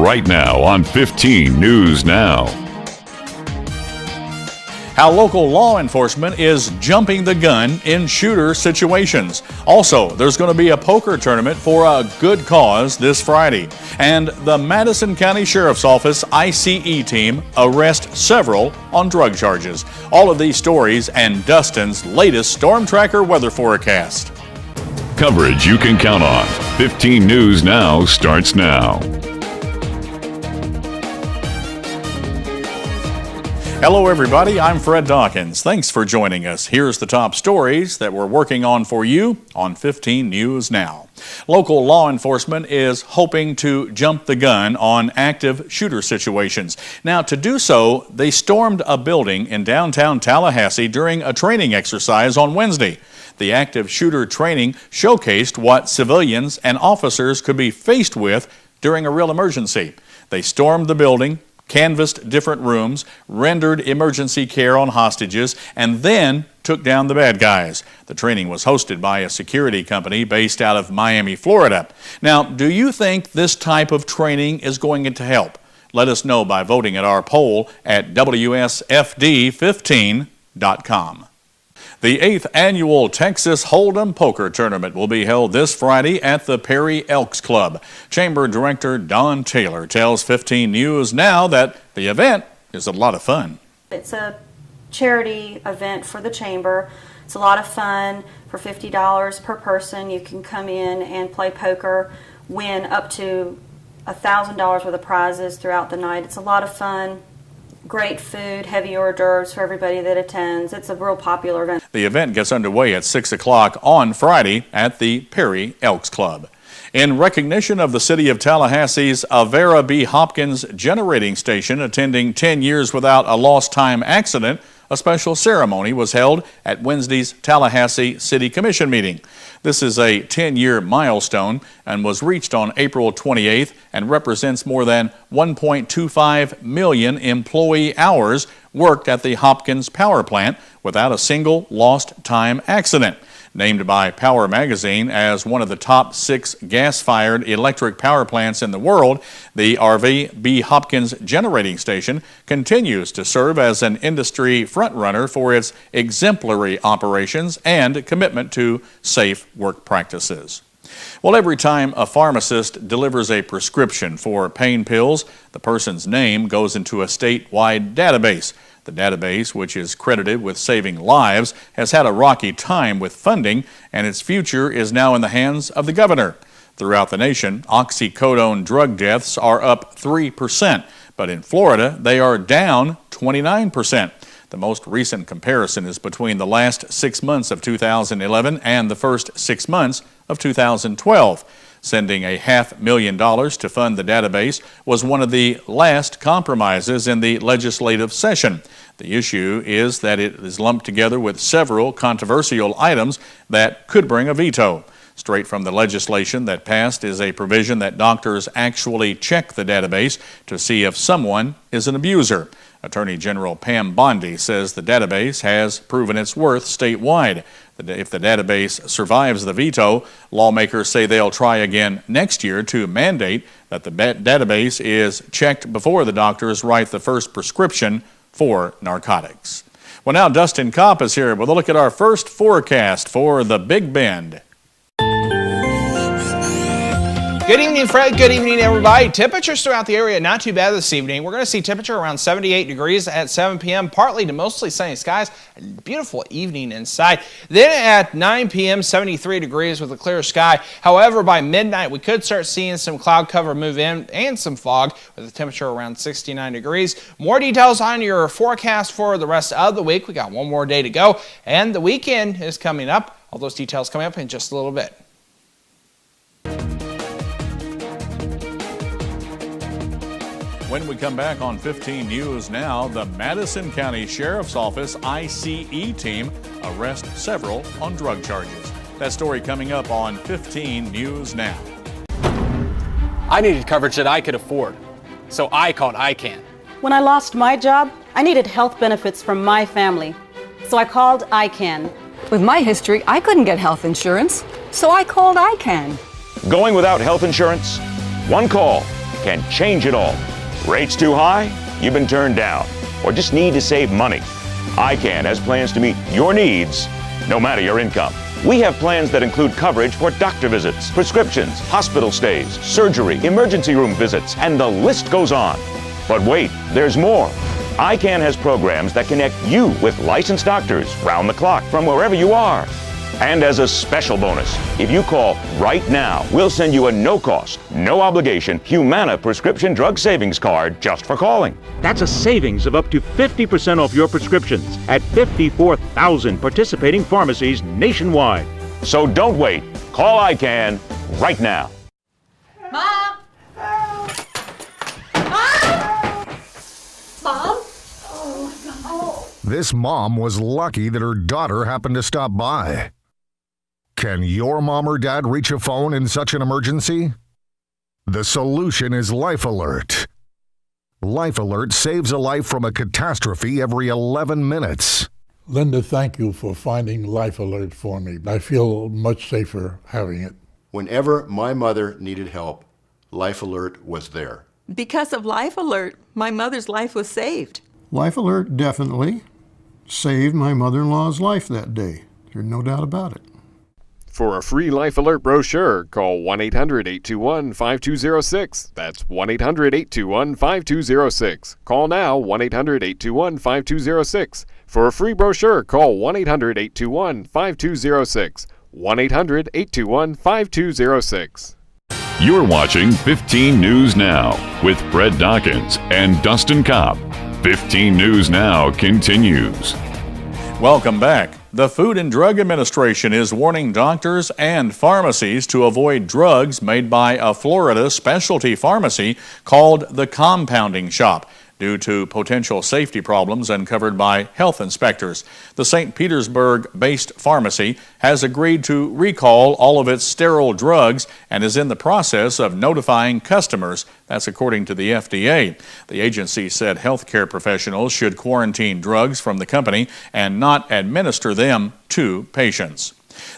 right now on 15 News Now. How local law enforcement is jumping the gun in shooter situations. Also, there's going to be a poker tournament for a good cause this Friday. And the Madison County Sheriff's Office ICE team arrests several on drug charges. All of these stories and Dustin's latest Storm Tracker weather forecast. Coverage you can count on. 15 News Now starts now. Hello everybody, I'm Fred Dawkins. Thanks for joining us. Here's the top stories that we're working on for you on 15 News Now. Local law enforcement is hoping to jump the gun on active shooter situations. Now, to do so, they stormed a building in downtown Tallahassee during a training exercise on Wednesday. The active shooter training showcased what civilians and officers could be faced with during a real emergency. They stormed the building, canvassed different rooms, rendered emergency care on hostages, and then took down the bad guys. The training was hosted by a security company based out of Miami, Florida. Now, do you think this type of training is going to help? Let us know by voting at our poll at WSFD15.com. The 8th annual Texas Holdem Poker Tournament will be held this Friday at the Perry Elks Club. Chamber Director Don Taylor tells 15 News Now that the event is a lot of fun. It's a charity event for the Chamber. It's a lot of fun. For $50 per person, you can come in and play poker, win up to $1,000 worth of prizes throughout the night. It's a lot of fun. Great food, heavy hors d'oeuvres for everybody that attends. It's a real popular event. The event gets underway at 6 o'clock on Friday at the Perry Elks Club. In recognition of the city of Tallahassee's Avera B. Hopkins generating station attending 10 years without a lost time accident, a special ceremony was held at Wednesday's Tallahassee City Commission meeting. This is a 10-year milestone and was reached on April 28th and represents more than 1.25 million employee hours worked at the Hopkins power plant without a single lost time accident. Named by Power Magazine as one of the top 6 gas-fired electric power plants in the world, the RV B. Hopkins generating station continues to serve as an industry frontrunner for its exemplary operations and commitment to safe work practices. Well, every time a pharmacist delivers a prescription for pain pills, the person's name goes into a statewide database. The database, which is credited with saving lives, has had a rocky time with funding, and its future is now in the hands of the governor. Throughout the nation, oxycodone drug deaths are up 3%, but in Florida, they are down 29%. The most recent comparison is between the last 6 months of 2011 and the first 6 months of 2012. Sending $500,000 to fund the database was one of the last compromises in the legislative session. The issue is that it is lumped together with several controversial items that could bring a veto. Straight from the legislation that passed is a provision that doctors actually check the database to see if someone is an abuser. Attorney General Pam Bondi says the database has proven its worth statewide. If the database survives the veto, lawmakers say they'll try again next year to mandate that the database is checked before the doctors write the first prescription for narcotics. Well, now Dustin Kopp is here with a look at our first forecast for the Big Bend. Good evening, Fred. Good evening, everybody. Temperatures throughout the area not too bad this evening. We're going to see temperature around 78 degrees at 7 p.m. Partly to mostly sunny skies. A beautiful evening inside. Then at 9 p.m., 73 degrees with a clear sky. However, by midnight, we could start seeing some cloud cover move in and some fog with a temperature around 69 degrees. More details on your forecast for the rest of the week. We got one more day to go, and the weekend is coming up. All those details coming up in just a little bit. When we come back on 15 News Now, the Madison County Sheriff's Office ICE team arrests several on drug charges. That story coming up on 15 News Now. I needed coverage that I could afford, so I called ICANN. When I lost my job, I needed health benefits from my family, so I called ICANN. With my history, I couldn't get health insurance, so I called ICANN. Going without health insurance? One call, can change it all. Rates too high? You've been turned down, or just need to save money? ICANN has plans to meet your needs, no matter your income. We have plans that include coverage for doctor visits, prescriptions, hospital stays, surgery, emergency room visits, and the list goes on. But wait, there's more. ICANN has programs that connect you with licensed doctors round the clock from wherever you are. And as a special bonus, if you call right now, we'll send you a no-cost, no-obligation Humana prescription drug savings card just for calling. That's a savings of up to 50% off your prescriptions at 54,000 participating pharmacies nationwide. So don't wait. Call ICANN right now. Mom! Mom! Mom? Oh. This mom was lucky that her daughter happened to stop by. Can your mom or dad reach a phone in such an emergency? The solution is Life Alert. Life Alert saves a life from a catastrophe every 11 minutes. Linda, thank you for finding Life Alert for me. I feel much safer having it. Whenever my mother needed help, Life Alert was there. Because of Life Alert, my mother's life was saved. Life Alert definitely saved my mother-in-law's life that day. There's no doubt about it. For a free Life Alert brochure, call 1-800-821-5206. That's 1-800-821-5206. Call now, 1-800-821-5206. For a free brochure, call 1-800-821-5206. 1-800-821-5206. You're watching 15 News Now with Fred Dawkins and Dustin Kopp. 15 News Now continues. Welcome back. The Food and Drug Administration is warning doctors and pharmacies to avoid drugs made by a Florida specialty pharmacy called the Compounding Shop due to potential safety problems uncovered by health inspectors. The St. Petersburg-based pharmacy has agreed to recall all of its sterile drugs and is in the process of notifying customers. That's according to the FDA. The agency said healthcare professionals should quarantine drugs from the company and not administer them to patients.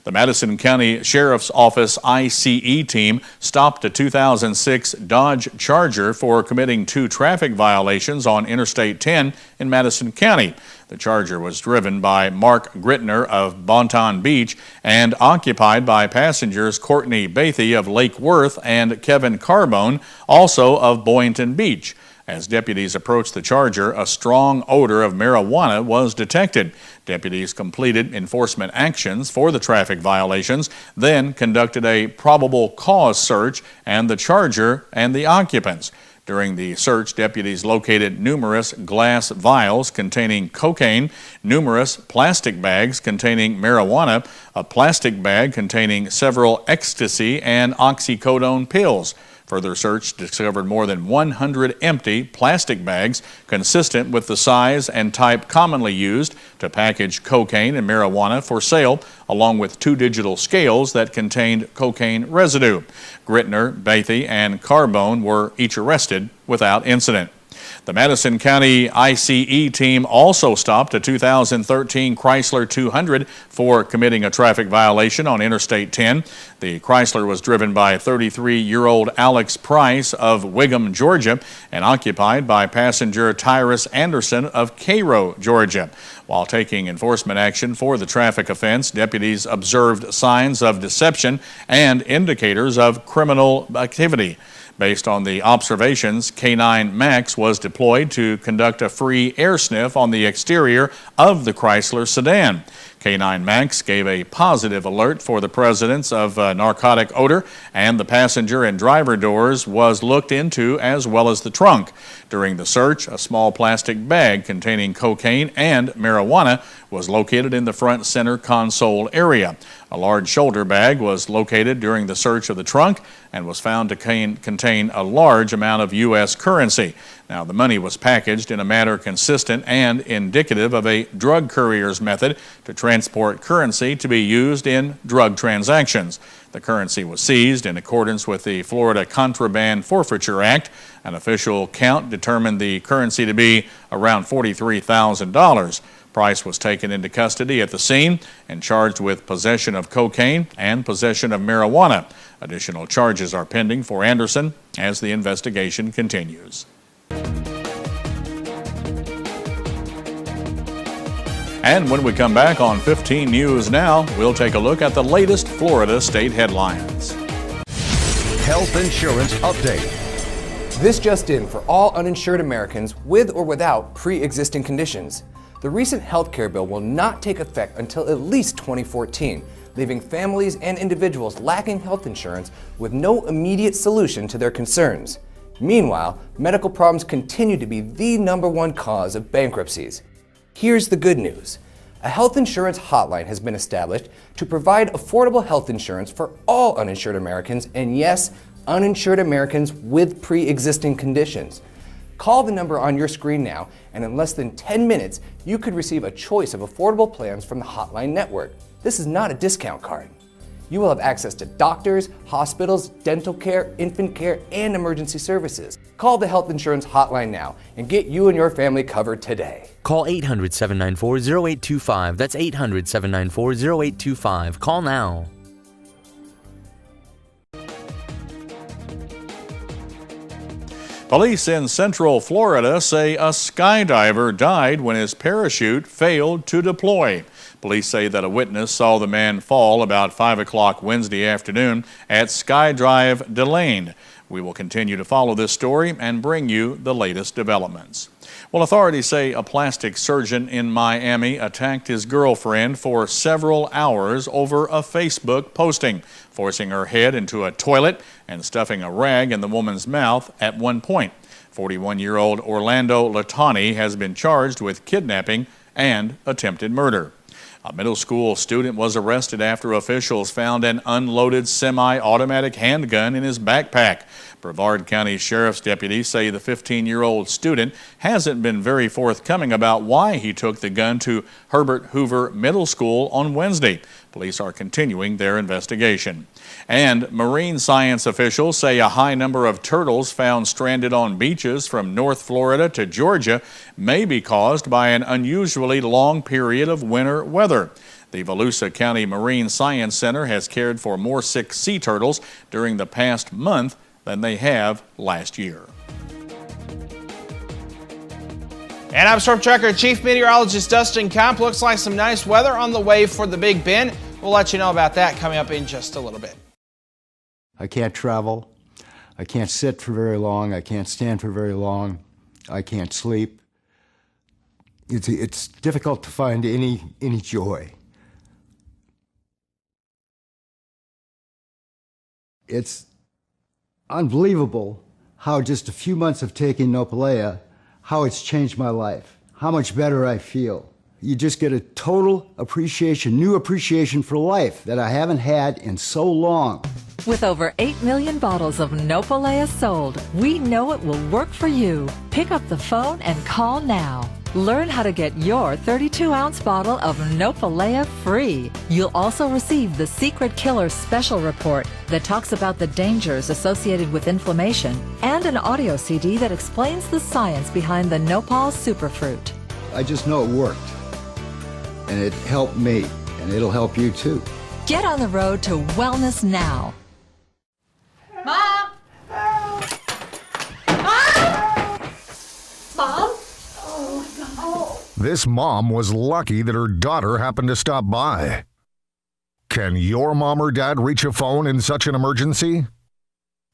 The Madison County Sheriff's Office ICE team stopped a 2006 Dodge Charger for committing 2 traffic violations on Interstate 10 in Madison County. The Charger was driven by Mark Grittner of Bonton Beach and occupied by passengers Courtney Bathy of Lake Worth and Kevin Carbone, also of Boynton Beach. As deputies approached the Charger, a strong odor of marijuana was detected. Deputies completed enforcement actions for the traffic violations, then conducted a probable cause search and the Charger and the occupants. During the search, deputies located numerous glass vials containing cocaine, numerous plastic bags containing marijuana, a plastic bag containing several ecstasy and oxycodone pills. Further search discovered more than 100 empty plastic bags consistent with the size and type commonly used to package cocaine and marijuana for sale, along with 2 digital scales that contained cocaine residue. Grittner, Bathy, and Carbone were each arrested without incident. The Madison County ICE team also stopped a 2013 Chrysler 200 for committing a traffic violation on Interstate 10. The Chrysler was driven by 33-year-old Alex Price of Whigham, Georgia, and occupied by passenger Tyrus Anderson of Cairo, Georgia. While taking enforcement action for the traffic offense, deputies observed signs of deception and indicators of criminal activity. Based on the observations, K9 Max was deployed to conduct a free air sniff on the exterior of the Chrysler sedan. K9 Max gave a positive alert for the presence of narcotic odor, and the passenger and driver doors was looked into as well as the trunk. During the search, a small plastic bag containing cocaine and marijuana was located in the front center console area. A large shoulder bag was located during the search of the trunk and was found to contain a large amount of U.S. currency. Now, the money was packaged in a manner consistent and indicative of a drug courier's method to transport currency to be used in drug transactions. The currency was seized in accordance with the Florida Contraband Forfeiture Act. An official count determined the currency to be around $43,000. Price was taken into custody at the scene and charged with possession of cocaine and possession of marijuana. Additional charges are pending for Anderson as the investigation continues. And when we come back on 15 News Now, we'll take a look at the latest Florida state headlines. Health insurance update. This just in for all uninsured Americans with or without pre-existing conditions. The recent health care bill will not take effect until at least 2014, leaving families and individuals lacking health insurance with no immediate solution to their concerns. Meanwhile, medical problems continue to be the #1 cause of bankruptcies. Here's the good news. A health insurance hotline has been established to provide affordable health insurance for all uninsured Americans, and yes, uninsured Americans with pre-existing conditions. Call the number on your screen now, and in less than 10 minutes, you could receive a choice of affordable plans from the Hotline Network. This is not a discount card. You will have access to doctors, hospitals, dental care, infant care, and emergency services. Call the Health Insurance Hotline now and get you and your family covered today. Call 800-794-0825. That's 800-794-0825. Call now. Police in Central Florida say a skydiver died when his parachute failed to deploy. Police say that a witness saw the man fall about 5 o'clock Wednesday afternoon at Skydrive Delane. We will continue to follow this story and bring you the latest developments. Well, authorities say a plastic surgeon in Miami attacked his girlfriend for several hours over a Facebook posting, forcing her head into a toilet and stuffing a rag in the woman's mouth at one point. 41-year-old Orlando Latani has been charged with kidnapping and attempted murder. A middle school student was arrested after officials found an unloaded semi-automatic handgun in his backpack. Brevard County Sheriff's deputies say the 15-year-old student hasn't been very forthcoming about why he took the gun to Herbert Hoover Middle School on Wednesday. Police are continuing their investigation. And marine science officials say a high number of turtles found stranded on beaches from North Florida to Georgia may be caused by an unusually long period of winter weather. The Volusia County Marine Science Center has cared for more sick sea turtles during the past month than they have last year. And I'm Storm Tracker Chief Meteorologist Dustin Kopp. Looks like some nice weather on the way for the Big Bend. We'll let you know about that coming up in just a little bit. I can't travel. I can't sit for very long. I can't stand for very long. I can't sleep. It's difficult to find any joy. It's unbelievable how just a few months of taking Nopalea, how it's changed my life, how much better I feel. You just get a total appreciation, new appreciation for life that I haven't had in so long. With over 8 million bottles of Nopalea sold, we know it will work for you. Pick up the phone and call now. Learn how to get your 32-ounce bottle of Nopalea free. You'll also receive the Secret Killer Special Report that talks about the dangers associated with inflammation and an audio CD that explains the science behind the Nopal Superfruit. I just know it worked, and it helped me, and it'll help you too. Get on the road to wellness now. Mom! Mom! Mom? This mom was lucky that her daughter happened to stop by. Can your mom or dad reach a phone in such an emergency?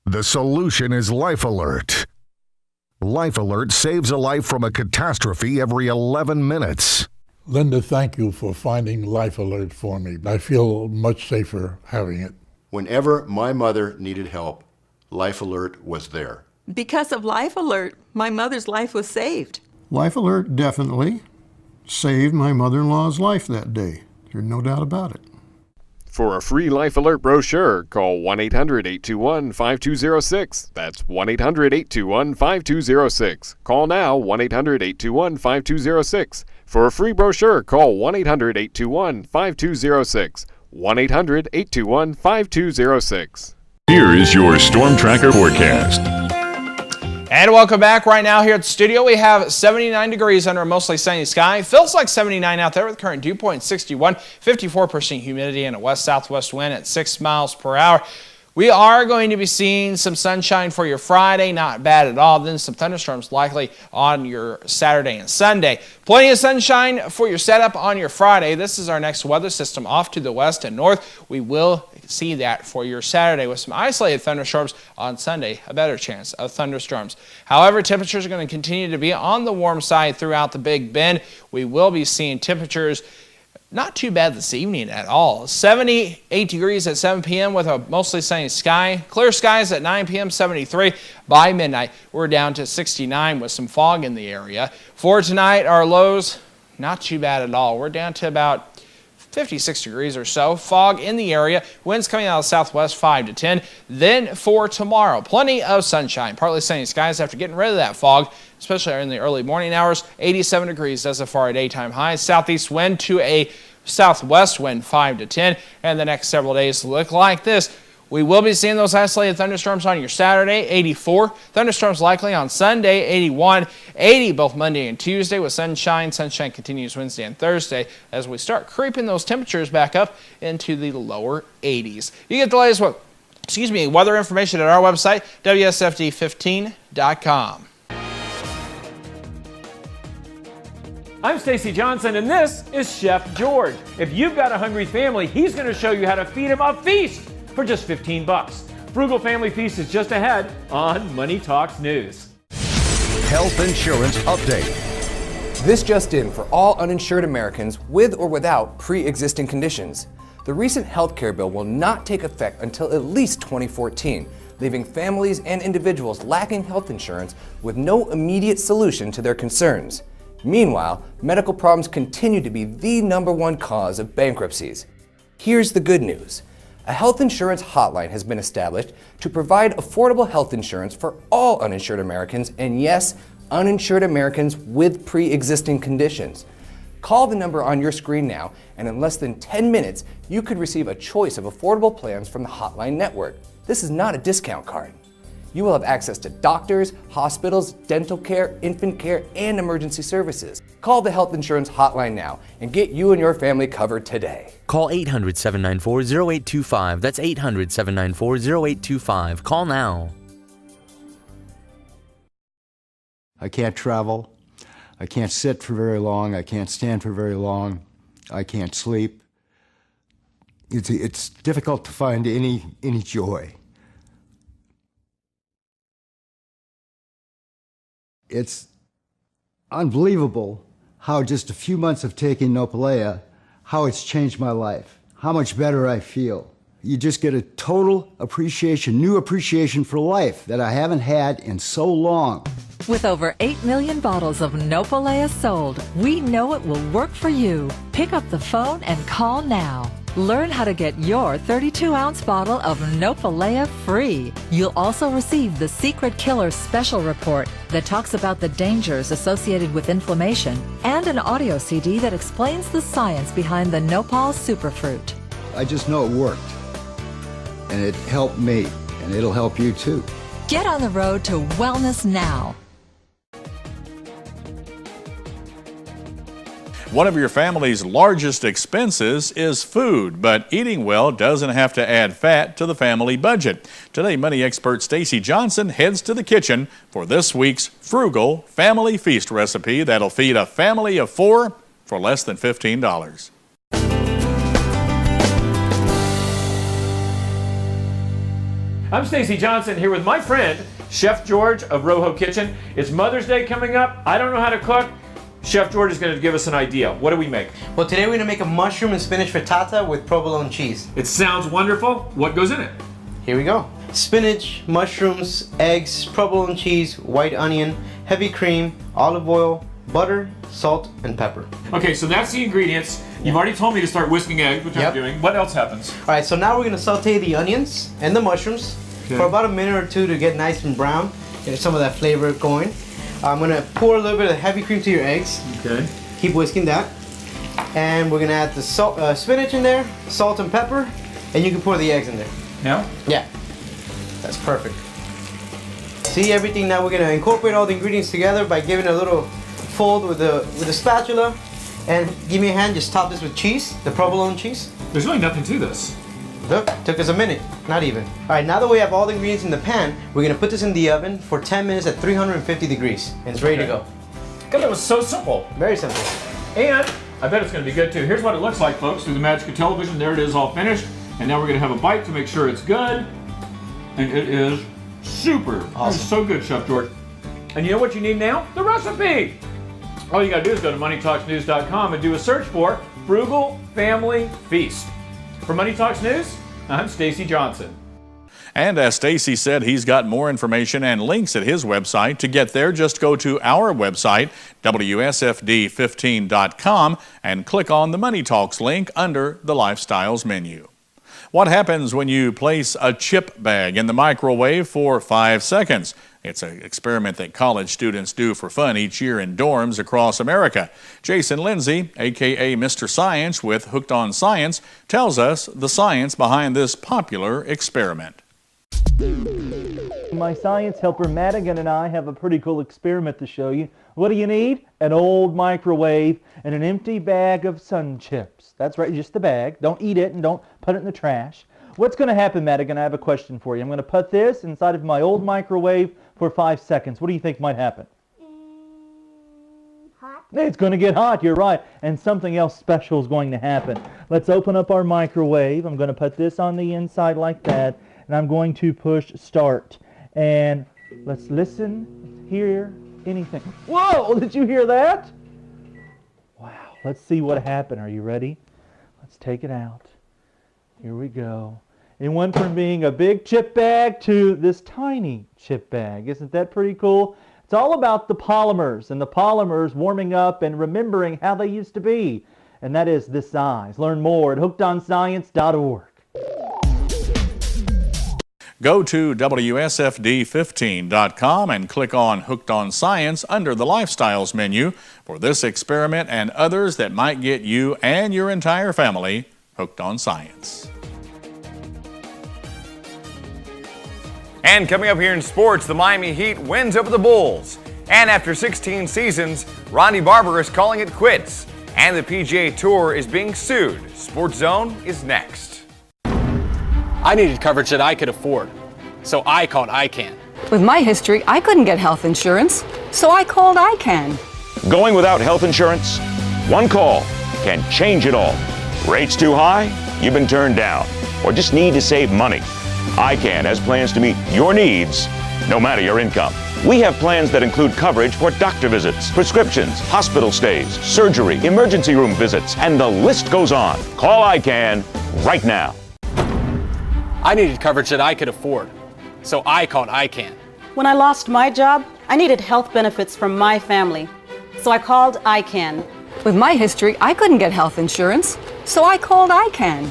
The solution is Life Alert. Life Alert saves a life from a catastrophe every 11 minutes. Linda, thank you for finding Life Alert for me. I feel much safer having it. Whenever my mother needed help, Life Alert was there. Because of Life Alert, my mother's life was saved. Life Alert definitely saved my mother-in-law's life that day. There's no doubt about it. For a free Life Alert brochure, call 1-800-821-5206. That's 1-800-821-5206. Call now, 1-800-821-5206. For a free brochure, call 1-800-821-5206. 1-800-821-5206. Here is your Storm Tracker forecast. And welcome back. Right now here at the studio, we have 79 degrees under a mostly sunny sky. Feels like 79 out there with current dew point 61, 54% humidity and a west-southwest wind at 6 miles per hour. We are going to be seeing some sunshine for your Friday, not bad at all. Then some thunderstorms likely on your Saturday and Sunday. Plenty of sunshine for your setup on your Friday. This is our next weather system off to the west and north. We will see that for your Saturday with some isolated thunderstorms on Sunday, a better chance of thunderstorms. However, temperatures are going to continue to be on the warm side throughout the Big Bend. We will be seeing temperatures not too bad this evening at all. 78 degrees at 7 p.m. with a mostly sunny sky. Clear skies at 9 p.m., 73. By midnight, we're down to 69 with some fog in the area. For tonight, our lows, not too bad at all. We're down to about 56 degrees or so. Fog in the area. Winds coming out of the southwest 5 to 10. Then for tomorrow, plenty of sunshine. Partly sunny skies after getting rid of that fog, especially in the early morning hours. 87 degrees as of our daytime high. Southeast wind to a southwest wind 5 to 10. And the next several days look like this. We will be seeing those isolated thunderstorms on your Saturday, 84. Thunderstorms likely on Sunday, 81. 80 both Monday and Tuesday with sunshine. Sunshine continues Wednesday and Thursday as we start creeping those temperatures back up into the lower 80s. You get the latest weather information at our website, WSFD15.com. I'm Stacy Johnson, and this is Chef George. If you've got a hungry family, he's going to show you how to feed them a feast for just $15. Frugal Family Feast is just ahead on Money Talks News. Health insurance update. This just in for all uninsured Americans with or without pre-existing conditions. The recent health care bill will not take effect until at least 2014, leaving families and individuals lacking health insurance with no immediate solution to their concerns. Meanwhile, medical problems continue to be the #1 cause of bankruptcies. Here's the good news. A health insurance hotline has been established to provide affordable health insurance for all uninsured Americans, and yes, uninsured Americans with pre-existing conditions. Call the number on your screen now, and in less than 10 minutes, you could receive a choice of affordable plans from the Hotline Network. This is not a discount card. You will have access to doctors, hospitals, dental care, infant care, and emergency services. Call the health insurance hotline now and get you and your family covered today. Call 800-794-0825. That's 800-794-0825. Call now. I can't travel. I can't sit for very long. I can't stand for very long. I can't sleep. It's difficult to find any joy. It's unbelievable how just a few months of taking Nopalea, how it's changed my life, how much better I feel. You just get a total appreciation, new appreciation for life that I haven't had in so long. With over 8 million bottles of Nopalea sold, we know it will work for you. Pick up the phone and call now. Learn how to get your 32-ounce bottle of Nopalea free. You'll also receive the Secret Killer Special Report that talks about the dangers associated with inflammation and an audio CD that explains the science behind the Nopal Superfruit. I just know it worked, and it helped me, and it'll help you too. Get on the road to wellness now. One of your family's largest expenses is food, but eating well doesn't have to add fat to the family budget. Today, money expert Stacy Johnson heads to the kitchen for this week's frugal family feast recipe that'll feed a family of 4 for less than $15. I'm Stacy Johnson here with my friend, Chef George of Rojo Kitchen. It's Mother's Day coming up. I don't know how to cook. Chef George is going to give us an idea. What do we make? Well, today we're going to make a mushroom and spinach frittata with provolone cheese. It sounds wonderful. What goes in it? Here we go. Spinach, mushrooms, eggs, provolone cheese, white onion, heavy cream, olive oil, butter, salt, and pepper. Okay, so that's the ingredients. You've already told me to start whisking eggs, which I'm doing. What else happens? All right, so now we're going to saute the onions and the mushrooms for about a minute or two to get nice and brown, get some of that flavor going. I'm going to pour a little bit of heavy cream to your eggs. Okay. Keep whisking that. And we're going to add the spinach in there, salt and pepper, and you can pour the eggs in there. Now? Yeah. That's perfect. See everything? Now we're going to incorporate all the ingredients together by giving a little fold with the spatula. And give me a hand, just top this with cheese, the provolone cheese. There's really nothing to this. Look, took us a minute, not even. All right, now that we have all the ingredients in the pan, we're gonna put this in the oven for 10 minutes at 350 degrees, and it's ready to go. God, that was so simple. Very simple. And I bet it's gonna be good too. Here's what it looks like, folks, through the magic of television. There it is, all finished. And now we're gonna have a bite to make sure it's good. And it is super. Awesome. It's so good, Chef George. And you know what you need now? The recipe. All you gotta do is go to moneytalksnews.com and do a search for Frugal Family Feast. For Money Talks News, I'm Stacy Johnson. And as Stacy said, he's got more information and links at his website. To get there, just go to our website, WSFD15.com, and click on the Money Talks link under the Lifestyles menu. What happens when you place a chip bag in the microwave for 5 seconds? It's an experiment that college students do for fun each year in dorms across America. Jason Lindsay, a.k.a. Mr. Science with Hooked on Science, tells us the science behind this popular experiment. My science helper Madigan and I have a pretty cool experiment to show you. What do you need? An old microwave and an empty bag of sun chips. That's right, just the bag. Don't eat it and don't put it in the trash. What's going to happen, Madigan? I have a question for you. I'm going to put this inside of my old microwave for 5 seconds. What do you think might happen? Hot. It's going to get hot, you're right. And something else special is going to happen. Let's open up our microwave. I'm going to put this on the inside like that. And I'm going to push start. And let's listen, hear anything. Whoa, did you hear that? Wow, let's see what happened. Are you ready? Let's take it out. Here we go. It went from being a big chip bag to this tiny chip bag. Isn't that pretty cool? It's all about the polymers and the polymers warming up and remembering how they used to be. And that is this size. Learn more at hookedonscience.org. Go to WSFD15.com and click on Hooked on Science under the Lifestyles menu for this experiment and others that might get you and your entire family hooked on science. And coming up here in sports, the Miami Heat wins over the Bulls. And after 16 seasons, Ronnie Barber is calling it quits. And the PGA Tour is being sued. Sports Zone is next. I needed coverage that I could afford, so I called ICANN. With my history, I couldn't get health insurance, so I called ICANN. Going without health insurance? One call can change it all. Rates too high? You've been turned down, or just need to save money. ICANN has plans to meet your needs, no matter your income. We have plans that include coverage for doctor visits, prescriptions, hospital stays, surgery, emergency room visits, and the list goes on. Call ICANN right now. I needed coverage that I could afford, so I called ICANN. When I lost my job, I needed health benefits from my family. So I called ICANN. With my history, I couldn't get health insurance, so I called ICANN.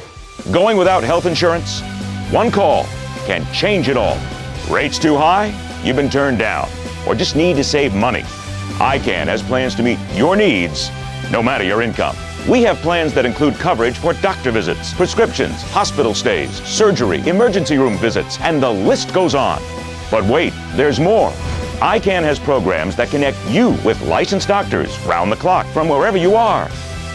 Going without health insurance? One call can change it all. Rates too high? You've been turned down, or just need to save money. ICANN has plans to meet your needs, no matter your income. We have plans that include coverage for doctor visits, prescriptions, hospital stays, surgery, emergency room visits, and the list goes on. But wait, there's more. ICANN has programs that connect you with licensed doctors round the clock from wherever you are.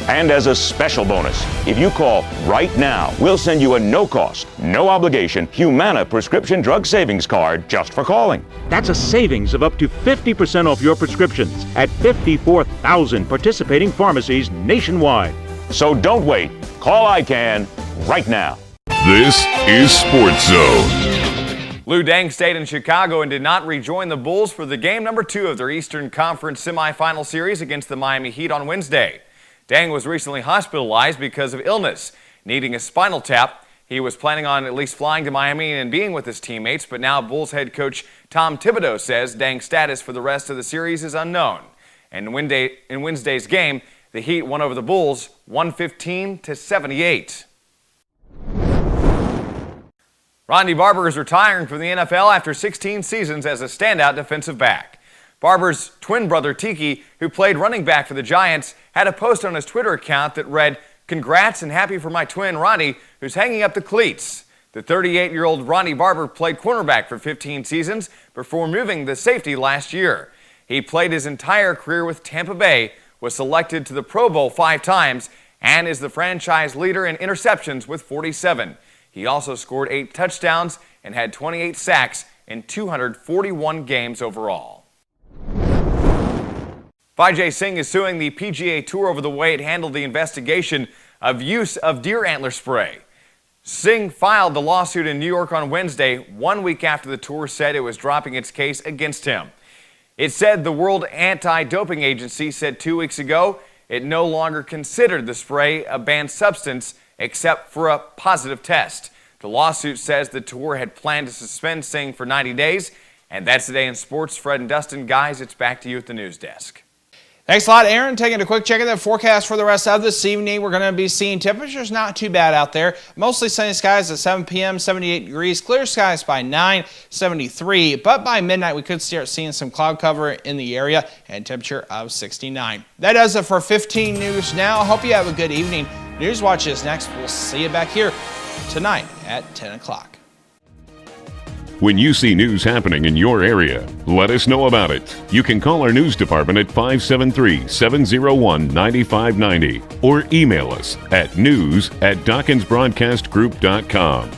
And as a special bonus, if you call right now, we'll send you a no-cost, no-obligation Humana prescription drug savings card just for calling. That's a savings of up to 50% off your prescriptions at 54,000 participating pharmacies nationwide. So don't wait. Call ICANN right now. This is Sports Zone. Lou Deng stayed in Chicago and did not rejoin the Bulls for the game number 2 of their Eastern Conference semifinal series against the Miami Heat on Wednesday. Deng was recently hospitalized because of illness, needing a spinal tap. He was planning on at least flying to Miami and being with his teammates, but now Bulls head coach Tom Thibodeau says Deng's status for the rest of the series is unknown. And in Wednesday's game, the Heat won over the Bulls 115-78. Ronnie Barber is retiring from the NFL after 16 seasons as a standout defensive back. Barber's twin brother Tiki, who played running back for the Giants, had a post on his Twitter account that read, "Congrats and happy for my twin Ronnie, who's hanging up the cleats." The 38-year-old Ronnie Barber played cornerback for 15 seasons before moving to safety last year. He played his entire career with Tampa Bay, was selected to the Pro Bowl 5 times, and is the franchise leader in interceptions with 47. He also scored 8 touchdowns and had 28 sacks in 241 games overall. Vijay Singh is suing the PGA Tour over the way it handled the investigation of use of deer antler spray. Singh filed the lawsuit in New York on Wednesday, 1 week after the tour said it was dropping its case against him. It said the World Anti-Doping Agency said 2 weeks ago it no longer considered the spray a banned substance except for a positive test. The lawsuit says the tour had planned to suspend Singh for 90 days. And that's Today in Sports. Fred and Dustin, guys, it's back to you at the news desk. Thanks a lot, Aaron. Taking a quick check at the forecast for the rest of this evening. We're going to be seeing temperatures not too bad out there. Mostly sunny skies at 7 p.m., 78 degrees. Clear skies by 9, 73. But by midnight, we could start seeing some cloud cover in the area and temperature of 69. That does it for 15 News Now. Hope you have a good evening. News Watch is next. We'll see you back here tonight at 10 o'clock. When you see news happening in your area, let us know about it. You can call our news department at 573-701-9590 or email us at news@DawkinsBroadcastGroup.com.